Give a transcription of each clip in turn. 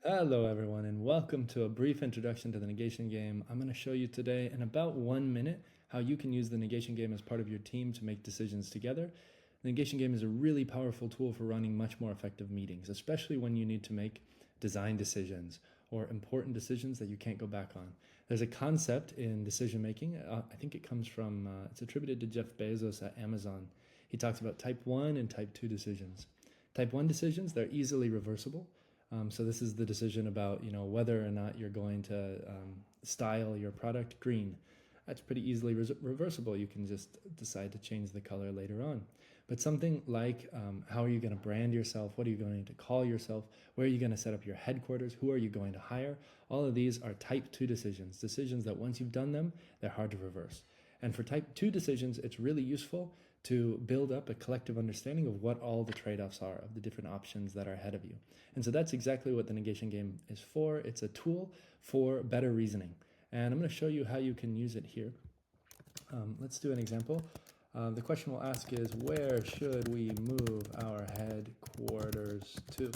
Hello, everyone, and welcome to a brief introduction to the negation game. I'm going to show you today, in about 1 minute, how you can use the negation game as part of your team to make decisions together. The negation game is a really powerful tool for running much more effective meetings, especially when you need to make design decisions or important decisions that you can't go back on. There's a concept in decision making. I think it comes from, it's attributed to Jeff Bezos at Amazon. He talks about type 1 and type 2 decisions. Type 1 decisions, they're easily reversible. So this is the decision about whether or not you're going to style your product green. That's pretty easily reversible. You can just decide to change the color later on. But something like how are you going to brand yourself? What are you going to call yourself? Where are you going to set up your headquarters? Who are you going to hire? All of these are type 2 decisions, decisions that once you've done them, they're hard to reverse. And for type 2 decisions, it's really useful to build up a collective understanding of what all the trade-offs are, of the different options that are ahead of you. And so that's exactly what the negation game is for. It's a tool for better reasoning. And I'm going to show you how you can use it here. Let's do an example. The question we'll ask is, where should we move our headquarters to?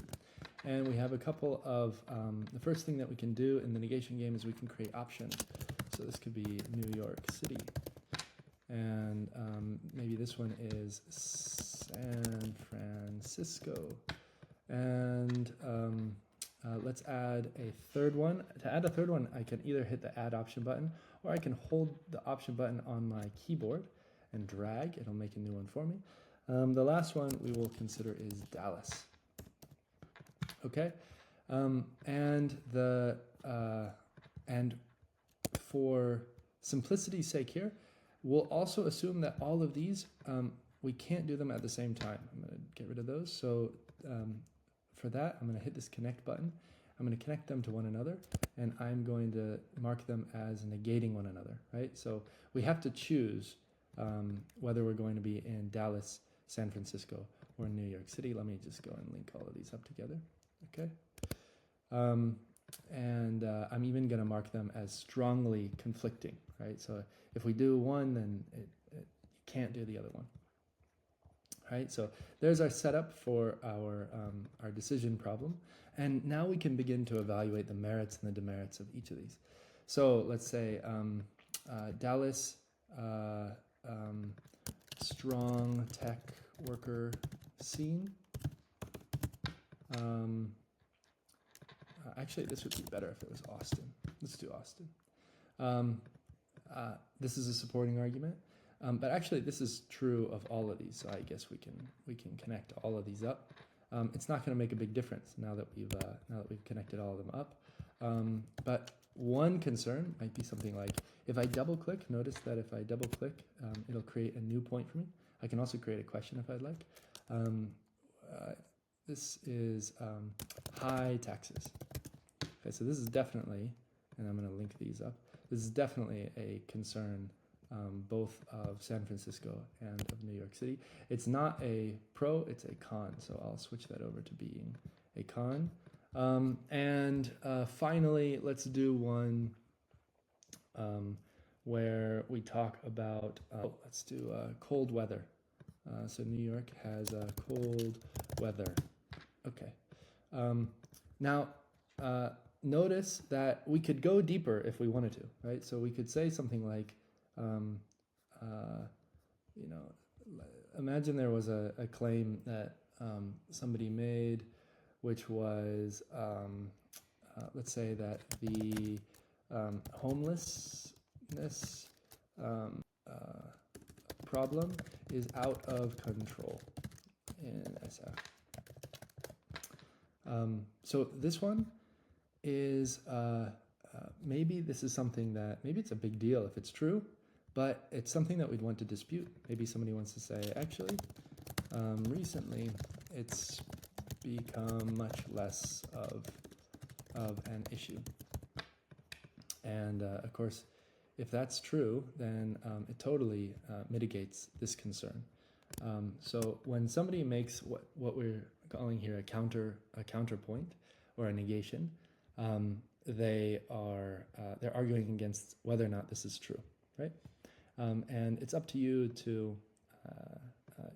And we have a couple of, the first thing that we can do in the negation game is we can create options. So this could be New York City. And maybe this one is San Francisco. And let's add a third one. To add a third one, I can either hit the add option button, or I can hold the option button on my keyboard and drag. It'll make a new one for me. The last one we will consider is Dallas. Okay, and for simplicity's sake here, we'll also assume that all of these, we can't do them at the same time. I'm going to get rid of those. So for that, I'm going to hit this connect button. I'm going to connect them to one another, and I'm going to mark them as negating one another, right? So we have to choose whether we're going to be in Dallas, San Francisco, or New York City. Let me just go and link all of these up together, okay? I'm even going to mark them as strongly conflicting, right? So if we do one, then you can't do the other one, right? So there's our setup for our decision problem. And now we can begin to evaluate the merits and the demerits of each of these. So let's say Dallas, strong tech worker scene. Actually, this would be better if it was Austin. Let's do Austin. This is a supporting argument, but actually this is true of all of these. So I guess we can connect all of these up. It's not going to make a big difference now that we've connected all of them up. But one concern might be something like, if I double click, notice that if I double click, it'll create a new point for me. I can also create a question if I'd like. This is high taxes. Okay, so this is definitely, and I'm going to link these up, this is definitely a concern both of San Francisco and of New York City. It's not a pro, it's a con, so I'll switch that over to being a con. Finally, let's do one where we talk about, let's do cold weather. So New York has cold weather. Okay. Now, notice that we could go deeper if we wanted to, right? So we could say something like, imagine there was a claim that somebody made, which was, let's say that the homelessness problem is out of control in SF. So this one is, maybe this is something that, maybe it's a big deal if it's true, but it's something that we'd want to dispute. Maybe somebody wants to say, actually, recently it's become much less of an issue. And of course, if that's true, then it totally mitigates this concern. So when somebody makes what we're calling here a counterpoint or a negation, they're arguing against whether or not this is true, right? And it's up to you to,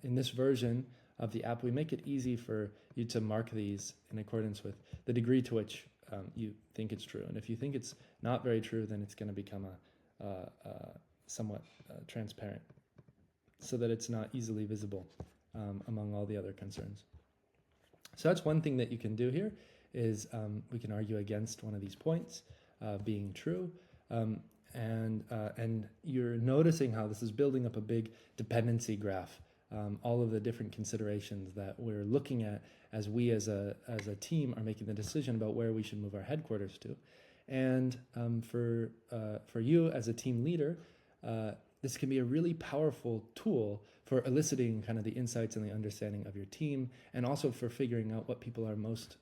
in this version of the app, we make it easy for you to mark these in accordance with the degree to which you think it's true. And if you think it's not very true, then it's going to become somewhat transparent so that it's not easily visible among all the other concerns. So that's one thing that you can do here is we can argue against one of these points being true. And you're noticing how this is building up a big dependency graph. All of the different considerations that we're looking at as we as a team are making the decision about where we should move our headquarters to. And for you as a team leader, this can be a really powerful tool for eliciting kind of the insights and the understanding of your team, and also for figuring out what people are most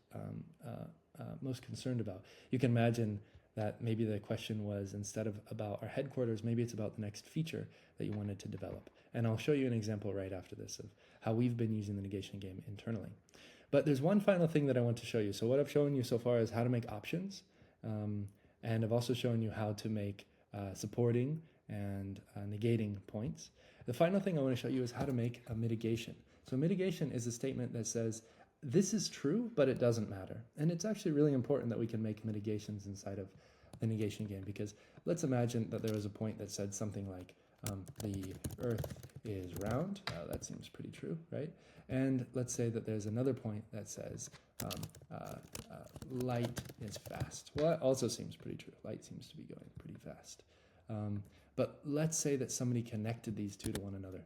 concerned about. You can imagine that maybe the question was, instead of about our headquarters, maybe it's about the next feature that you wanted to develop. And I'll show you an example right after this of how we've been using the negation game internally. But there's one final thing that I want to show you. So what I've shown you so far is how to make options. And I've also shown you how to make supporting and negating points. The final thing I want to show you is how to make a mitigation. So mitigation is a statement that says, this is true, but it doesn't matter. And it's actually really important that we can make mitigations inside of the negation game, because let's imagine that there was a point that said something like, the Earth is round. That seems pretty true, right? And let's say that there's another point that says light is fast. Well, that also seems pretty true. Light seems to be going pretty fast. But let's say that somebody connected these two to one another.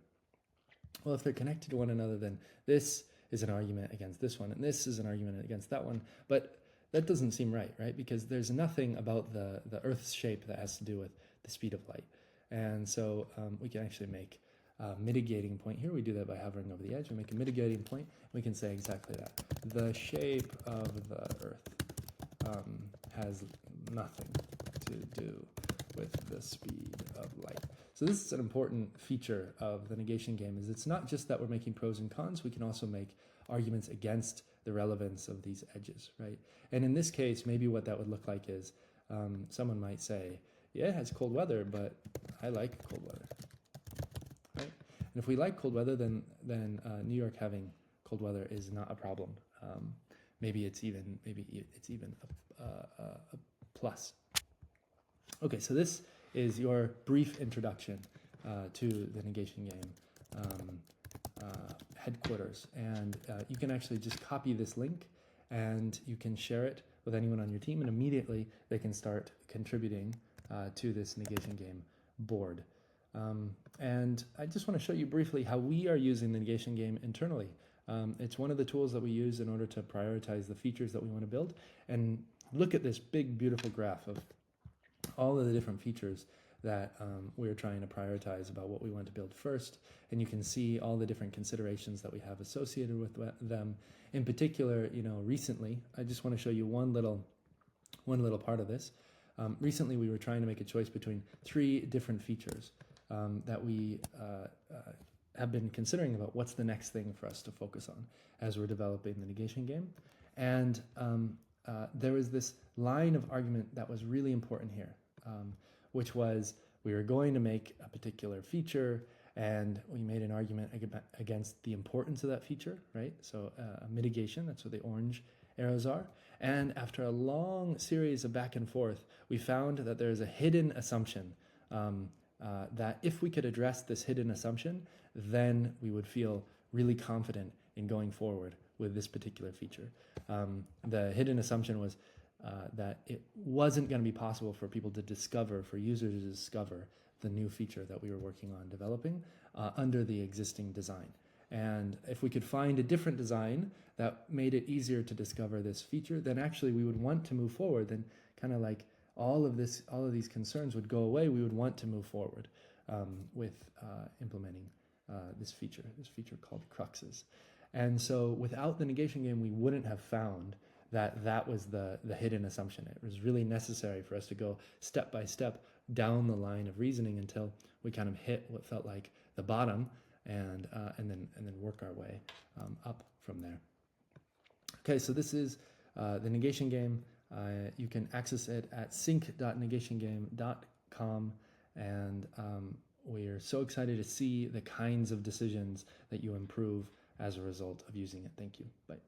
Well, if they're connected to one another, then this is an argument against this one, and this is an argument against that one. But that doesn't seem right? Because there's nothing about the Earth's shape that has to do with the speed of light. And so we can actually make a mitigating point here. We do that by hovering over the edge. We make a mitigating point. We can say exactly that. The shape of the Earth has nothing to do with the speed of light. So this is an important feature of the negation game, is it's not just that we're making pros and cons, we can also make arguments against the relevance of these edges, right? And in this case, maybe what that would look like is someone might say, yeah, it has cold weather, but I like cold weather, right? And if we like cold weather, then New York having cold weather is not a problem. Maybe it's even a plus. Okay, so this is your brief introduction to the negation game headquarters, and you can actually just copy this link and you can share it with anyone on your team, and immediately they can start contributing to this negation game board. And I just want to show you briefly how we are using the negation game internally. It's one of the tools that we use in order to prioritize the features that we want to build. And look at this big, beautiful graph of all of the different features that we're trying to prioritize about what we want to build first. And you can see all the different considerations that we have associated with them. In particular, recently, I just want to show you one little part of this. Recently, we were trying to make a choice between 3 different features that we have been considering about what's the next thing for us to focus on as we're developing the negation game. And there was this line of argument that was really important here, which was we were going to make a particular feature, and we made an argument against the importance of that feature, right? So a mitigation, that's what the orange arrows are. And after a long series of back and forth, we found that there is a hidden assumption that if we could address this hidden assumption, then we would feel really confident in going forward with this particular feature. The hidden assumption was that it wasn't going to be possible for people to discover, for users to discover the new feature that we were working on developing under the existing design. And if we could find a different design that made it easier to discover this feature, then actually we would want to move forward. Then kind of like all of these concerns would go away. We would want to move forward with implementing this feature called Cruxes. And so without the negation game, we wouldn't have found that was the hidden assumption. It was really necessary for us to go step by step down the line of reasoning until we kind of hit what felt like the bottom, and then work our way up from there. Okay, so this is the negation game. You can access it at sync.negationgame.com, and we are so excited to see the kinds of decisions that you improve as a result of using it. Thank you. Bye.